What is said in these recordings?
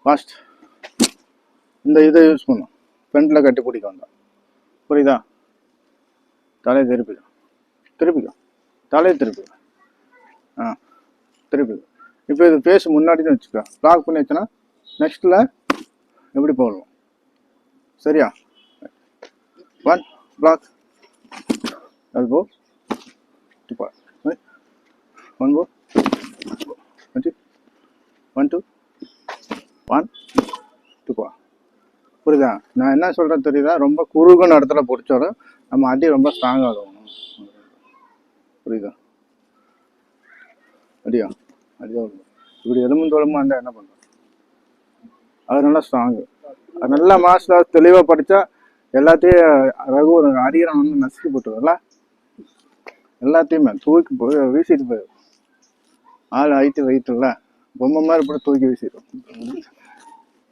Fast. இந்த இதை use பண்ணும், ஃப்ரண்ட்டில் கட்டி பிடிக்க வந்தோம். புரியுதா? தலையை திருப்பிக்கும், திருப்பிக்கும், தலையை திருப்பிக்கும். திருப்பிக்கும். இப்போ இது ஃபேஸ் முன்னாடி தான் வச்சுக்கோ. லாக் பண்ணி வச்சோன்னா நெக்ஸ்ட்டில் எப்படி போடணும்? சரியா? 1 black, elbow, 2 part, 1 more, 1 2 1 2 part. புரியுதா? நான் என்ன சொல்கிறேன் தெரியுதா? ரொம்ப குறுகுன இடத்துல பிடிச்சாலும் நம்ம அடி ரொம்ப ஸ்ட்ராங் ஆகும். புரியுதா? அடியா அடியா இப்படி எலும்பு தோலமாக இருந்தால் என்ன பண்ணுறோம்? அது நல்லா ஸ்ட்ராங்கு. அது நல்லா மாஸ்டர் தெளிவாக படித்தா எல்லாத்தையும் ரகு அடிக்கிறான் வந்து நசுக்கி போட்டுருல, எல்லாத்தையுமே தூக்கி போய் வீசிட்டு போயிடும். ஆள் ஹைட்டு வெயிட் இல்லை, பொம்மை மாதிரி போட்டு தூக்கி வீசிடும்.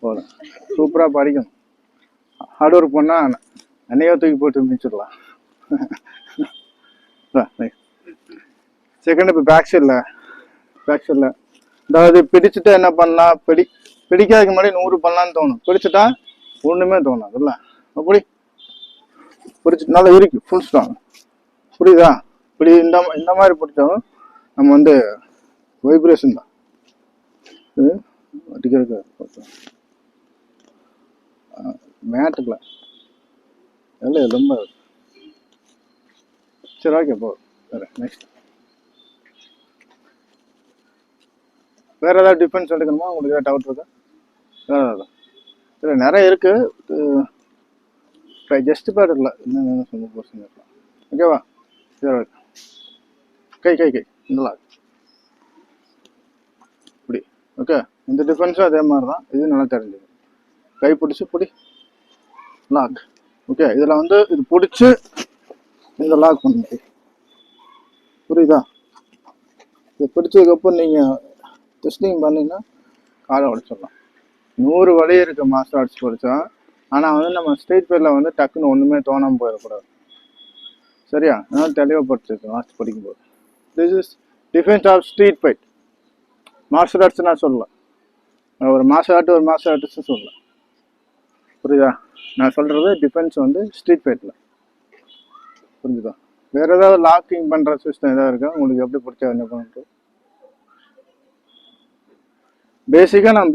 போதும், சூப்பராக படிக்கணும். ஹார்ட் ஒர்க் பண்ணால் அன்னையோ தூக்கி போட்டு மிச்சிடலாம். செகண்ட் இப்போ பேக் சைடில் அதாவது பிடிச்சிட்டு என்ன பண்ணலாம், பிடிக்காதுக்கு முன்னாடி 100 பண்ணலான்னு தோணும், பிடிச்சிட்டா ஒன்றுமே தோணும் இல்லை. அப்படி பிடிச்சி நல்லா இருக்கு ஃபுல் ஸ்ட்ராங். புரியுதா? இப்படி இந்த மாதிரி பிடிச்சாலும் நம்ம வந்து வைப்ரேஷன் தான் அடிக்கிறது. மேட்டுக்கல எல்லாம் ரொம்ப சரி. ஓகே, போதும். வேறு நெக்ஸ்ட் வேறு ஏதாவது டிஃபரன்ஸ் எடுக்கணுமா? உங்களுக்கு ஏதாவது டவுட் இருக்கா? வேறு ஏதாவது இல்லை, நிறைய இருக்குது. ஜஸ்ட் பேட் இல்லை, இன்னும் சொல்ல போர்ஷன் இருக்கலாம். ஓகேவா? சரி, ஓகே. கை இந்த லாக் இப்படி. ஓகே, இந்த டிஃபரன்ஸும் அதே மாதிரி தான். இது நல்லா தெரிஞ்சுக்கணும். கை பிடிச்சி பிடி லாக். ஓகே, இதில் வந்து இது பிடிச்சி இந்த லாக் பண்ணுங்க. புரியுதா? இது பிடிச்சதுக்கப்புறம் நீங்கள் டெஸ்டிங் பண்ணிங்கன்னா காலை உடைச்சிடலாம். 100 வழி இருக்குது மார்ஷல் ஆர்ட்ஸ் படித்தா. ஆனால் வந்து நம்ம ஸ்ட்ரீட் ஃபைட்டில் வந்து டக்குன்னு ஒன்றுமே தோணாமல் போயிடக்கூடாது. சரியா? அதனால் தெளிவுபடுத்திருக்கு மார்க்ஸ் படிக்கும்போது. This is defence of street fight. Martial arts நான் சொல்லலை, ஒரு மார்ஷல் ஆர்ட்ஸ் சொல்லலை. புரியுதா? நான் சொல்கிறது டிஃபென்ஸ் வந்து ஸ்ட்ரீட் ஃபைட்டில். புரிஞ்சுதா? வேறு ஏதாவது லாக்கிங் பண்ணுற சிஸ்டம் ஏதாவது இருக்கா உங்களுக்கு? எப்படி பிடிச்சா என்ன பண்ணுறது? பேசிக்காக நான்